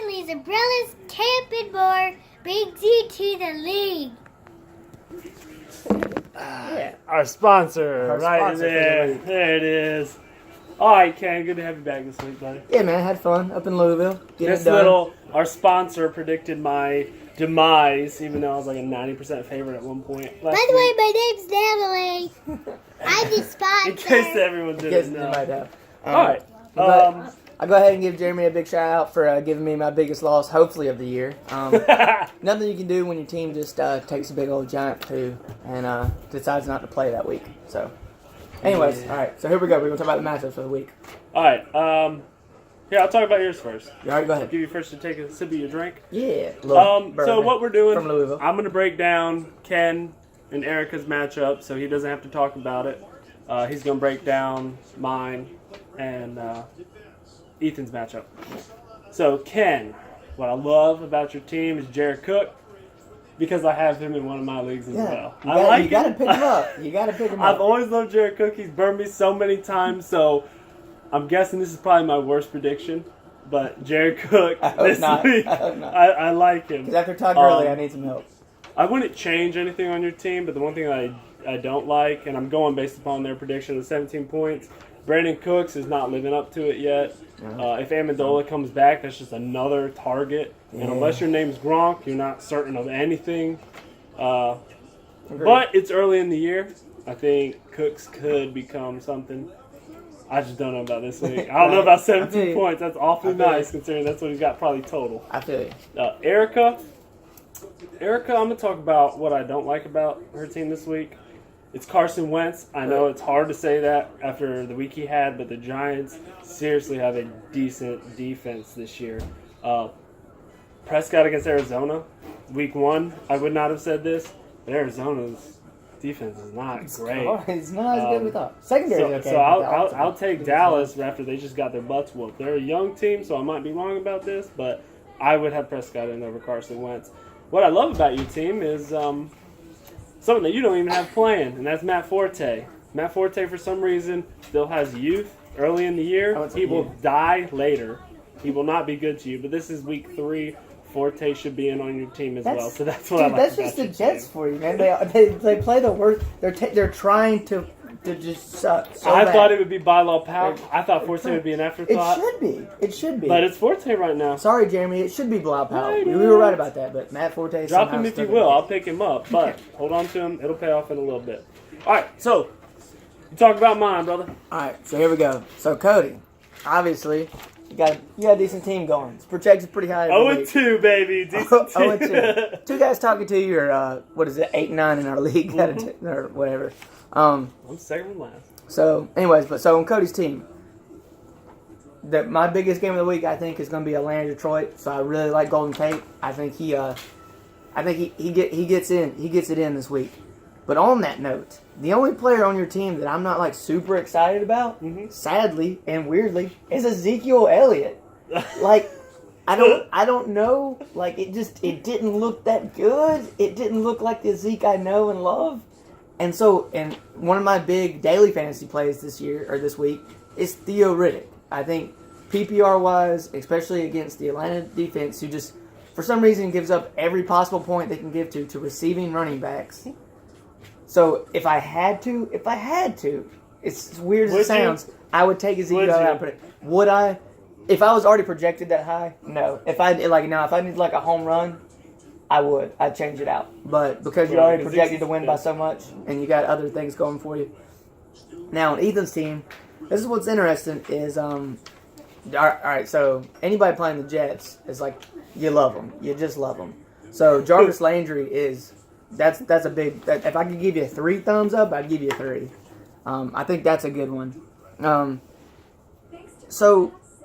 Stanley's Umbrellas Camp and More brings you to the league. Our sponsor, Our right sponsor for the there. week. There it is. All right, Ken, good to have you back this week, buddy. Yeah, man, I had fun up in Louisville. Our sponsor predicted my demise, even though I was like a 90% favorite at one point. By the way, my name's Natalie. I'm the in sponsor. case everyone Yes, didn't you know. might have. All right. I'll go ahead and give Jeremy a big shout out for giving me my biggest loss, hopefully, of the year. Nothing you can do when your team just takes a big old giant poo and decides not to play that week. So, anyways, all right. So here we go. We're going to talk about the matchups for the week. All right. Here, I'll talk about yours first. All right, go ahead. Give you first to take a sip of your drink. Yeah. So what we're doing, from Louisville. I'm going to break down Ken and Erica's matchup so he doesn't have to talk about it. He's going to break down mine and Ethan's matchup. So, Ken, what I love about your team is Jared Cook because I have him in one of my leagues as well. You got to pick him up. You got to pick him up. I've always loved Jared Cook. He's burned me so many times, so I'm guessing this is probably my worst prediction. But Jared Cook this week, I hope not. I like him. Because after Todd Gurley, I need some help. I wouldn't change anything on your team, but the one thing I don't like, and I'm going based upon their prediction of 17 points, Brandon Cooks is not living up to it yet. If Amendola comes back, that's just another target. And unless your name's Gronk, you're not certain of anything. But it's early in the year. I think Cooks could become something. I just don't know about this week. I don't know about 17 points. That's awfully nice considering that's what he's got probably total. I feel you. Erica, I'm going to talk about what I don't like about her team this week. It's Carson Wentz. I know it's hard to say that after the week he had, but the Giants seriously have a decent defense this year. Prescott against Arizona, week 1, I would not have said this, but Arizona's defense is not great. It's not as good as we thought. Secondary, okay. So I'll take Dallas after they just got their butts whooped. They're a young team, so I might be wrong about this, but I would have Prescott in over Carson Wentz. What I love about your team is something that you don't even have playing, and that's Matt Forte. Matt Forte, for some reason, still has youth early in the year. He will die later. He will not be good to you, but this is week 3. Forte should be in on your team as well, so that's what I like. That's just the Jets for you, man. They play the worst. They're trying to just suck. So I bad. thought it would be Bilal Powell. I thought Forte would be an afterthought. It should be. But it's Forte right now. Sorry, Jeremy. It should be Bilal Powell. Right, we were right about that, but Matt Forte. Drop him if you will. I'll pick him up, but hold on to him. It'll pay off in a little bit. All right, so you talk about mine, brother. All right, so here we go. So Cody, obviously, you got a decent team going. It's projected pretty high. 0-2, baby. Decent team. 0-2. 2 guys talking to you are what is it? 8-9 in our league, or whatever. I'm second from last. So, anyways, on Cody's team, my biggest game of the week, I think, is going to be Atlanta Detroit. So I really like Golden Tate. I think he gets it in this week. But on that note, the only player on your team that I'm not like super excited about, sadly and weirdly, is Ezekiel Elliott. Like, I don't know. Like, it didn't look that good. It didn't look like the Zeke I know and love. And one of my big daily fantasy plays this week is Theo Riddick. I think PPR wise, especially against the Atlanta defense, who just for some reason gives up every possible point they can give to receiving running backs. So if I had to, it's as weird as it sounds, I would take Ezekiel out and put it. Would I? If I was already projected that high, no. If I need like a home run, I would. I'd change it out. But because you're already projected to win by so much, and you got other things going for you. Now on Ethan's team, this is what's interesting is all right. So anybody playing the Jets is like you love them. You just love them. So Jarvis Landry is. That's a big. If I could give you 3 thumbs up, I'd give you 3. I think that's a good one.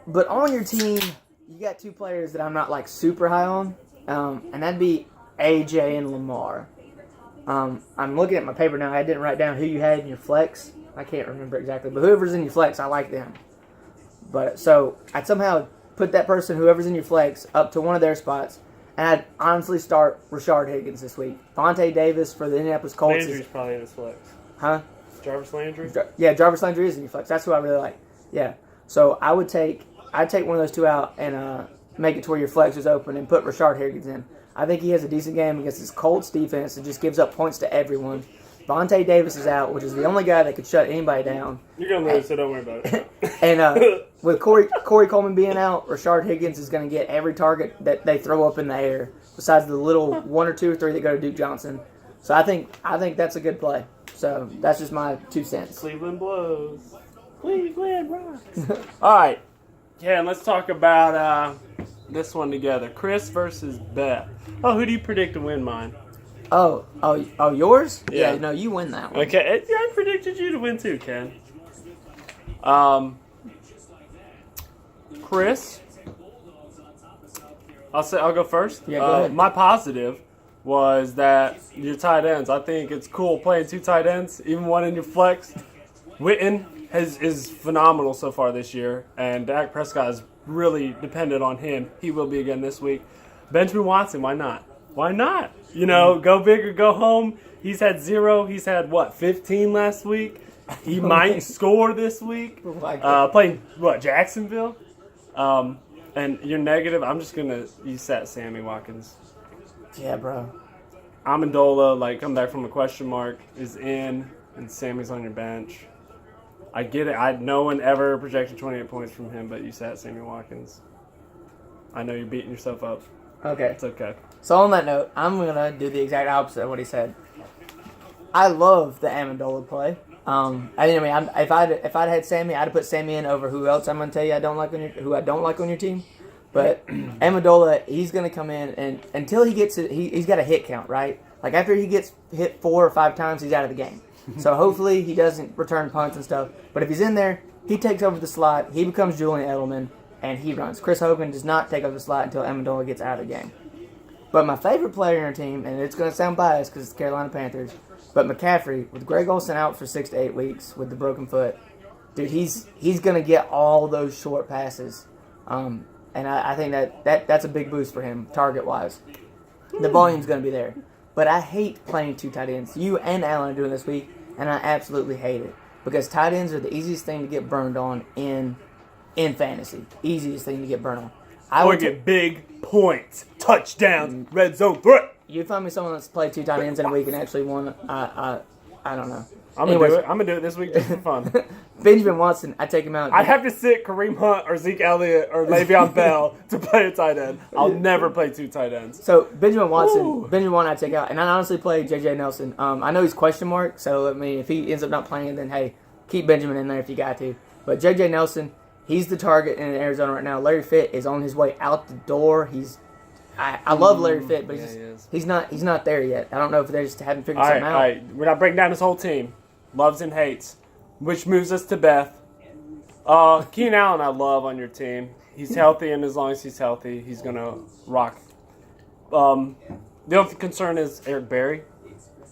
But on your team, you got 2 players that I'm not like super high on, and that'd be AJ and Lamar. I'm looking at my paper now. I didn't write down who you had in your flex. I can't remember exactly, but whoever's in your flex, I like them. But so I'd somehow put that person, whoever's in your flex, up to one of their spots. And I'd honestly start Rashard Higgins this week. Vontae Davis for the Indianapolis Colts. Landry's probably in his flex. Huh? Jarvis Landry? Yeah, Jarvis Landry is in your flex. That's who I really like. Yeah. So I'd take one of those 2 out and make it to where your flex is open and put Rashard Higgins in. I think he has a decent game against this Colts defense that just gives up points to everyone. Vontae Davis is out, which is the only guy that could shut anybody down. You're going to lose, so don't worry about it. And with Corey Coleman being out, Rashard Higgins is going to get every target that they throw up in the air, besides the little 1 or 2 or 3 that go to Duke Johnson. So I think that's a good play. So that's just my 2 cents. Cleveland blows. Cleveland rocks. All right. Yeah, and let's talk about this one together. Chris versus Beth. Oh, who do you predict to win mine? Oh, yours? Yeah. No, you win that one. Okay, yeah, I predicted you to win too, Ken. Chris, I'll go first. Yeah, go ahead. My positive was that your tight ends. I think it's cool playing 2 tight ends, even one in your flex. Witten is phenomenal so far this year, and Dak Prescott is really dependent on him. He will be again this week. Benjamin Watson, why not? Why not? You know, go big or go home. He's had 0. He's had, 15 last week? He might score this week. Playing, Jacksonville? And you're negative. I'm just going to – you sat Sammy Watkins. Yeah, bro. Amendola, come back from a question mark, is in, and Sammy's on your bench. I get it. No one ever projected 28 points from him, but you sat Sammy Watkins. I know you're beating yourself up. Okay. It's okay. So on that note, I'm going to do the exact opposite of what he said. I love the Amendola play. If I'd had Sammy, I'd have put Sammy in over who else I'm going to tell you who I don't like on your team. But Amendola, he's going to come in, and until he gets it, he's got a hit count, right? Like after he gets hit 4 or 5 times, he's out of the game. So hopefully he doesn't return punts and stuff. But if he's in there, he takes over the slot, he becomes Julian Edelman, and he runs. Chris Hogan does not take over the slot until Amendola gets out of the game. But my favorite player in our team, and it's going to sound biased because it's the Carolina Panthers, but McCaffrey, with Greg Olsen out for 6 to 8 weeks with the broken foot, dude, he's going to get all those short passes. And I think that's a big boost for him, target-wise. The volume's going to be there. But I hate playing 2 tight ends. You and Alan are doing this week, and I absolutely hate it. Because tight ends are the easiest thing to get burned on in fantasy. Easiest thing to get burned on. I would get big points, touchdowns, red zone threat. You find me someone that's played 2 tight ends in a week and actually won. I don't know. I'm gonna do it this week just for fun. Benjamin Watson, I take him out. I'd have to sit Kareem Hunt or Zeke Elliott or Le'Veon Bell to play a tight end. I'll never play 2 tight ends. So Benjamin Watson, I take out, and I honestly play J.J. Nelson. I know he's question mark, so if he ends up not playing, then hey, keep Benjamin in there if you got to. But J.J. Nelson, he's the target in Arizona right now. Larry Fitt is on his way out the door. I love Larry Fitt, but he's not there yet. I don't know if they just haven't figured something out. All right, we're not breaking down his whole team. Loves and hates, which moves us to Beth. Keenan Allen, I love on your team. He's healthy, and as long as he's healthy, he's gonna rock. The only concern is Eric Berry.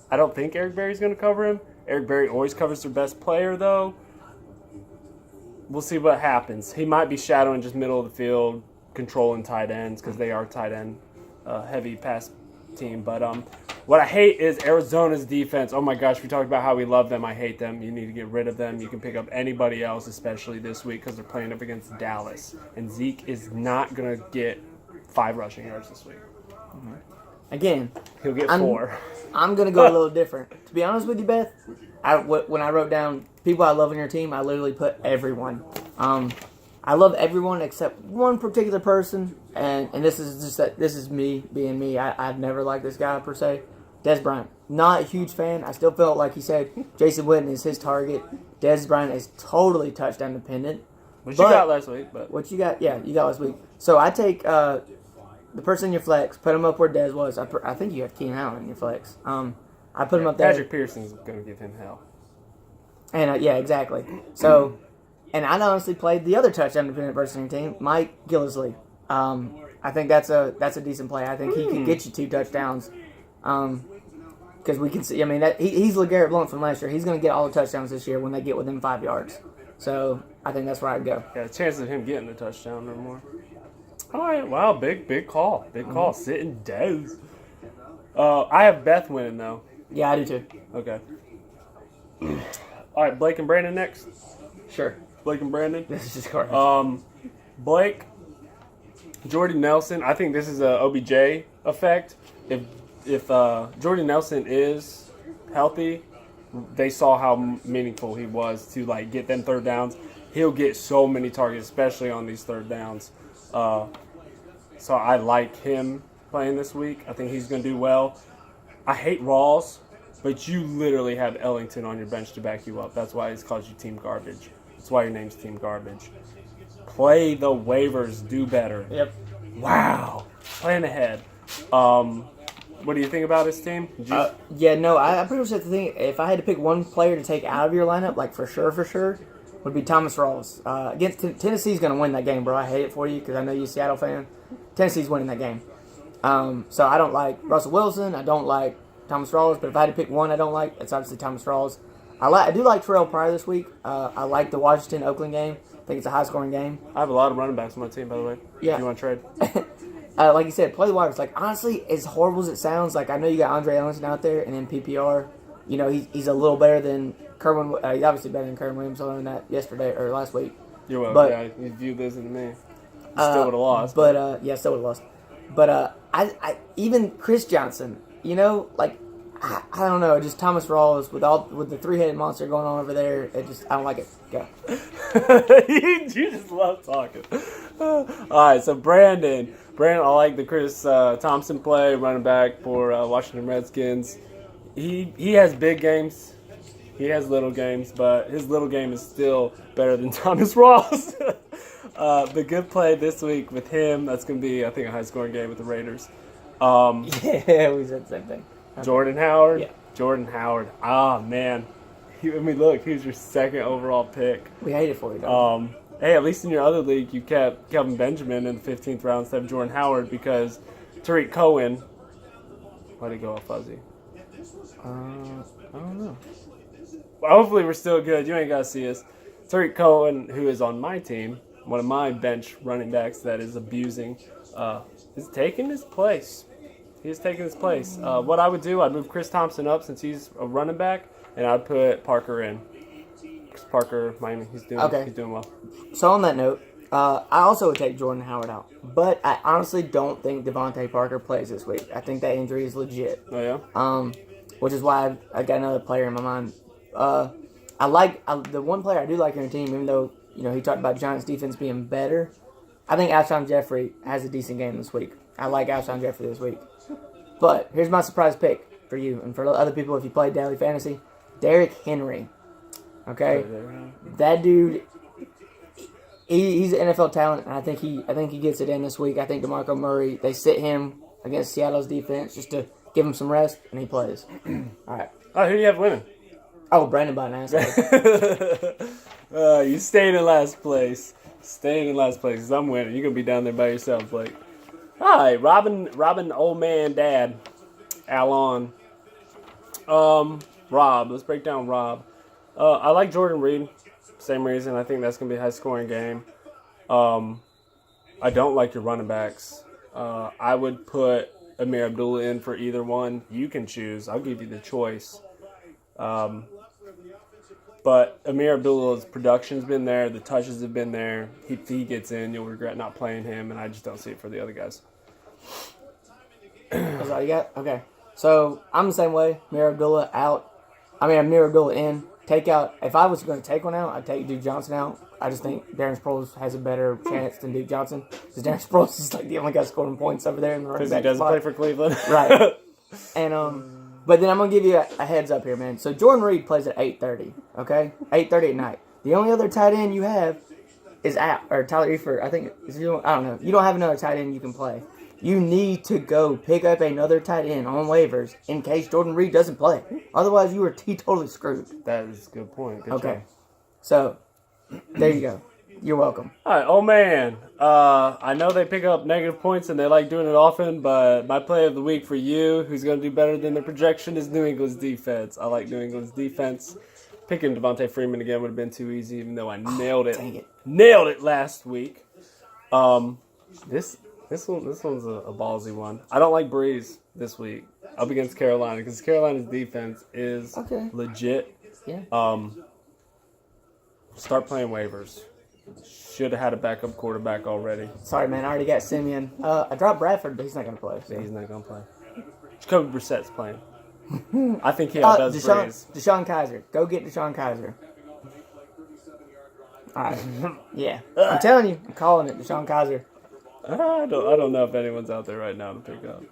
I don't think Eric Berry's gonna cover him. Eric Berry always covers their best player, though. We'll see what happens. He might be shadowing just middle of the field, controlling tight ends because they are tight end heavy pass team. But what I hate is Arizona's defense. Oh my gosh, we talked about how we love them. I hate them. You need to get rid of them. You can pick up anybody else, especially this week because they're playing up against Dallas. And Zeke is not going to get 5 rushing yards this week. Again, he'll get 4. I'm going to go a little different. To be honest with you, Beth, when I wrote down people I love on your team, I literally put everyone. I love everyone except one particular person, and this is me being me. I've never liked this guy per se. Dez Bryant, not a huge fan. I still felt like he said Jason Witten is his target. Dez Bryant is totally touchdown dependent. Which you got last week, but what you got? Yeah, you got last week. So I take the person in your flex, put him up where Dez was. I think you have Keenan Allen in your flex. I put him up there. Patrick Pearson's going to give him hell. And yeah, exactly. So. And I honestly played the other touchdown dependent person on your team, Mike Gillislee. I think that's a decent play. I think he can get you 2 touchdowns. Because we can see, he's LeGarrette Blount from last year. He's going to get all the touchdowns this year when they get within 5 yards. So I think that's where I'd go. Yeah, the chances of him getting a touchdown or more. All right, wow, big call. Big call, sitting down. I have Beth winning, though. Yeah, I do too. Okay. All right, Blake and Brandon next. Sure. Blake and Brandon. This is just correct. Blake, Jordy Nelson, I think this is a OBJ effect. If Jordy Nelson is healthy, they saw how meaningful he was to like get them third downs. He'll get so many targets, especially on these third downs. So I like him playing this week. I think he's going to do well. I hate Rawls, but you literally have Ellington on your bench to back you up. That's why it's called you Team Garbage. That's why your name's Team Garbage. Play the waivers. Do better. Yep. Wow. Plan ahead. What do you think about his team? Yeah, no, I pretty much have to think, if I had to pick one player to take out of your lineup, like for sure, would be Thomas Rawls. Against Tennessee's going to win that game, bro. I hate it for you because I know you're a Seattle fan. Tennessee's winning that game. So I don't like Russell Wilson. I don't like Thomas Rawls. But if I had to pick one I don't like, it's obviously Thomas Rawls. I do like Terrell Pryor this week. I like the Washington-Oakland game. I think it's a high-scoring game. I have a lot of running backs on my team, by the way. Yeah. Do you want to trade? Like you said, play the wires. Like, honestly, as horrible as it sounds, like, I know you got Andre Ellington out there, and in PPR, you know, he's a little better than Kerwin. He's obviously better than Kerwin Williams. I learned that yesterday or last week. You're welcome. But, yeah, you viewed this in me. You still would have lost. But, yeah, still would have lost. But, I even Chris Johnson, you know, like, I don't know, just Thomas Rawls with the three-headed monster going on over there, I don't like it. Go. You just love talking. All right, so Brandon, I like the Chris Thompson play, running back for Washington Redskins. He has big games. He has little games, but his little game is still better than Thomas Rawls. The good play this week with him, that's going to be, I think, a high-scoring game with the Raiders. Yeah, we said the same thing. Okay. Jordan Howard. Yeah. Jordan Howard. Ah, man. Look, he was your second overall pick. We hate it for you, though. Hey, at least in your other league, you kept Kelvin Benjamin in the 15th round instead of Jordan Howard because Tariq Cohen. Why'd he go all fuzzy? I don't know. Well, hopefully we're still good. You ain't got to see us. Tariq Cohen, who is on my team, one of my bench running backs that is abusing, is taking his place. He's taking his place. What I would do, I'd move Chris Thompson up since he's a running back, and I'd put Parker in. Chris Parker, Miami, he's doing well. So on that note, I also would take Jordan Howard out. But I honestly don't think Devontae Parker plays this week. I think that injury is legit. Oh, yeah? Which is why I got another player in my mind. The one player I do like on your team, even though, you know, he talked about Giants defense being better. I think Alshon Jeffrey has a decent game this week. I like Alshon Jeffrey this week. But here's my surprise pick for you and for other people if you play daily fantasy. Derrick Henry. Okay? That dude, he's an NFL talent, and I think he gets it in this week. I think DeMarco Murray, they sit him against Seattle's defense just to give him some rest, and he plays. All right. Oh, who do you have winning? Oh, Brandon Bynum. You stayed in last place. Staying in last place because I'm winning. You're going to be down there by yourself, Blake. Hi, Robin, old man, dad, Alon. Rob. Let's break down Rob. I like Jordan Reed. Same reason. I think that's going to be a high-scoring game. I don't like your running backs. I would put Amir Abdullah in for either one. You can choose. I'll give you the choice. But Amir Abdullah's production's been there. The touches have been there. If he gets in, you'll regret not playing him, and I just don't see it for the other guys. That's all you got? Okay. So, I'm the same way. Amir Abdullah in. Take out, if I was going to take one out, I'd take Duke Johnson out. I just think Darren Sproles has a better chance than Duke Johnson. Because Darren Sproles is like the only guy scoring points over there in the running back because he doesn't spot. play for Cleveland. Right. And, but then I'm going to give you a heads up here, man. So Jordan Reed plays at 8:30, okay? 8:30 at night. The only other tight end you have is Tyler Eifert. I don't know. You don't have another tight end you can play. You need to go pick up another tight end on waivers in case Jordan Reed doesn't play. Otherwise, you are totally screwed. That is a good point. Good Okay. job. So, there you go. You're welcome. All right, oh man. I know they pick up negative points and they like doing it often, but my play of the week for you, who's going to do better than the projection, is New England's defense. I like New England's defense. Picking Devontae Freeman again would have been too easy, even though I nailed it. Dang it. Nailed it last week. This one's a ballsy one. I don't like Breeze this week up against Carolina because Carolina's defense is legit. Yeah. Start playing waivers. Should have had a backup quarterback already. Sorry, man. I already got Simeon. I dropped Bradford, but he's not going to play. So. He's not gonna play. Jacoby Brissett's playing. I think he outdoes Breeze. Deshaun Kaiser. Go get Deshaun Kaiser. All right. Yeah. I'm telling you. I'm calling it Deshaun Kaiser. I don't know if anyone's out there right now to pick up.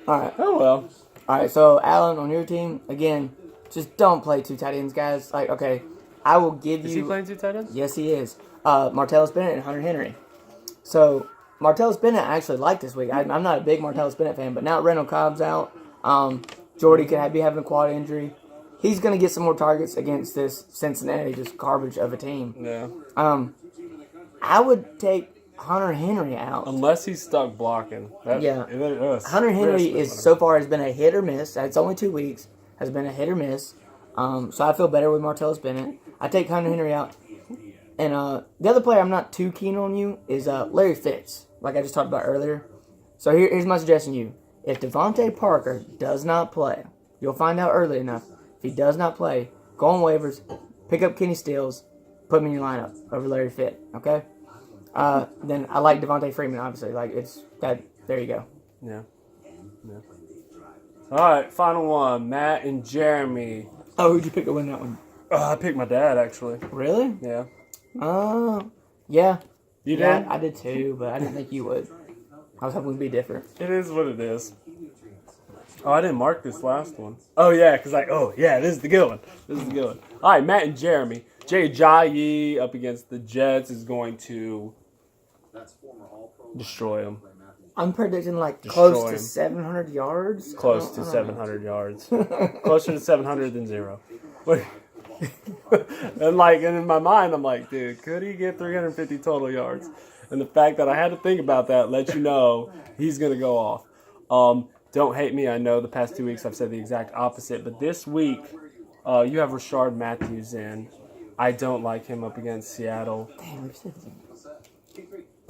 All right. Oh well. All right. So Alan, on your team again, just don't play 2 tight ends, guys. Like, okay, I will give you. Is he playing 2 tight ends? Yes, he is. Martellus Bennett and Hunter Henry. So Martellus Bennett I actually like this week. I'm not a big Martellus Bennett fan, but now Randall Cobb's out. Jordy could be having a quad injury. He's going to get some more targets against this Cincinnati, just garbage of a team. Yeah. I would take Hunter Henry out. Unless he's stuck blocking. Hunter Henry so far has been a hit or miss. It's only 2 weeks. Has been a hit or miss. So I feel better with Martellus Bennett. I take Hunter Henry out. And the other player I'm not too keen on you is Larry Fitz, like I just talked about earlier. So here's my suggestion to you. If Devontae Parker does not play, you'll find out early enough. If he does not play, go on waivers, pick up Kenny Stills, put him in your lineup over Larry Fitz, okay? Then I like Devontae Freeman, obviously. Like, it's that. There you go. Yeah. All right, final one. Matt and Jeremy. Oh, who'd you pick to win that one? I picked my dad, actually. Really? Yeah. Yeah. You Yeah, did? I did too, but I didn't think you would. I was hoping it'd be different. It is what it is. Oh, I didn't mark this last one. Oh, yeah, because this is the good one. This is the good one. All right, Matt and Jeremy. Jay Ajayi up against the Jets is going to destroy them. I'm predicting like Destroy close to him. 700 yards. Close to 700 yards. Closer to 700 than 0. And in my mind, I'm like, dude, could he get 350 total yards? And the fact that I had to think about that lets you know he's going to go off. Don't hate me. I know the past 2 weeks I've said the exact opposite. But this week, you have Rashard Matthews in. I don't like him up against Seattle. Damn,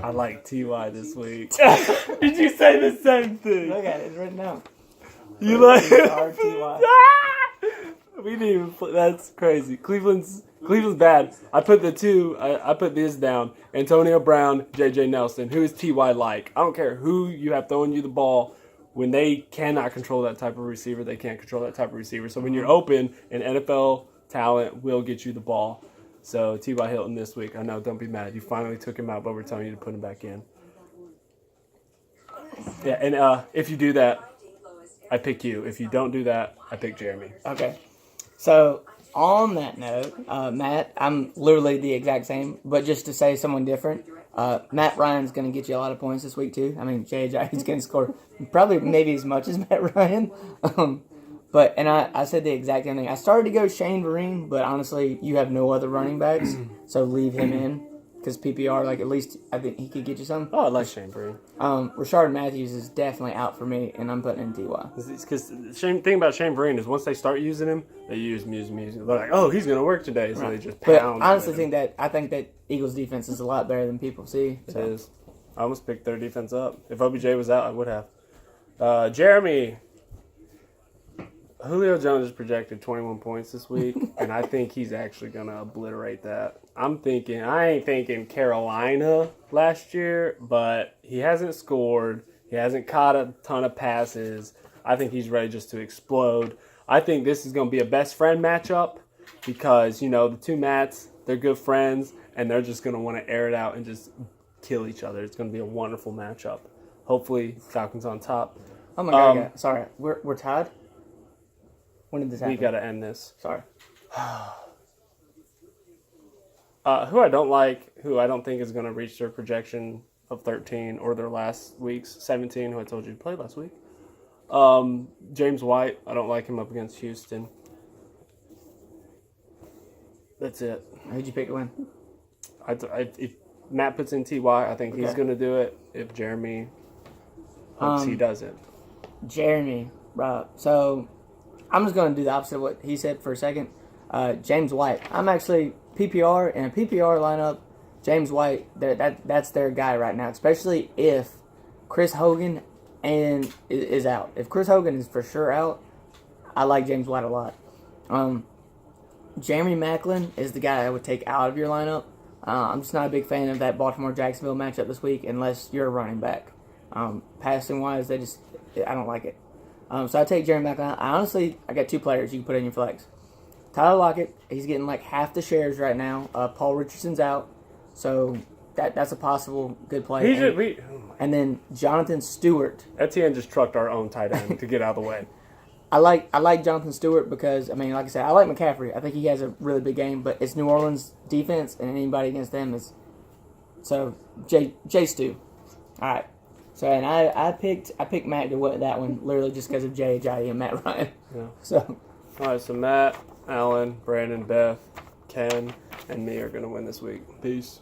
I like T.Y. this week. Did you say the same thing? look at it. It's written down. You like RTY. We didn't even play. That's crazy. Cleveland's bad. I put I put this down. Antonio Brown, J.J. Nelson. Who is T.Y. like? I don't care who you have throwing you the ball. When they cannot control that type of receiver, they can't control that type of receiver. So when you're open, an NFL talent will get you the ball. So T.Y. Hilton this week. I know, don't be mad. You finally took him out, but we're telling you to put him back in. Yeah, and if you do that, I pick you. If you don't do that, I pick Jeremy. Okay. So, on that note, Matt, I'm literally the exact same, but just to say someone different, Matt Ryan's going to get you a lot of points this week, too. I mean, J.J. is going to score probably maybe as much as Matt Ryan. And I said the exact same thing. I started to go Shane Vereen, but honestly, you have no other running backs, so leave him in. Because PPR, at least I think he could get you some. Oh, I like Shane Vereen. Rashard Matthews is definitely out for me, and I'm putting in T.Y. Because the thing about Shane Vereen is once they start using him, they use him. They're like, oh, he's going to work today, so they just pound. But honestly, I think that Eagles' defense is a lot better than people see. So. It is. I almost picked their defense up. If OBJ was out, I would have. Jeremy. Julio Jones is projected 21 points this week, and I think he's actually going to obliterate that. I ain't thinking Carolina last year, but he hasn't scored. He hasn't caught a ton of passes. I think he's ready just to explode. I think this is going to be a best friend matchup because, the two Matts, they're good friends, and they're just going to want to air it out and just kill each other. It's going to be a wonderful matchup. Hopefully, Falcons on top. Oh, my God. Sorry. We're tied? When did this happen? We got to end this. Sorry. Who I don't like, who I don't think is going to reach their projection of 13 or their last week's 17, who I told you to play last week. James White, I don't like him up against Houston. That's it. Who'd you pick to win? If Matt puts in T.Y., I think he's going to do it. If Jeremy hopes he doesn't. Jeremy, right. So I'm just going to do the opposite of what he said for a second. James White. I'm actually PPR, in a PPR lineup, James White, that's their guy right now, especially if Chris Hogan is out. If Chris Hogan is for sure out, I like James White a lot. Jeremy Maclin is the guy I would take out of your lineup. I'm just not a big fan of that Baltimore-Jacksonville matchup this week unless you're a running back. Passing-wise, I don't like it. So I take Jeremy Maclin. I got 2 players you can put in your flex. Tyler Lockett, he's getting like half the shares right now. Paul Richardson's out, so that's a possible good play. And then Jonathan Stewart. Etienne just trucked our own tight end to get out of the way. I like Jonathan Stewart because, like I said, I like McCaffrey. I think he has a really big game, but it's New Orleans defense, and anybody against them is. So, J Stu. All right. So, and I picked Matt to win that one literally just because of J.J. and Matt Ryan. Yeah. So. All right, so Matt, Alan, Brandon, Beth, Ken, and me are going to win this week. Peace.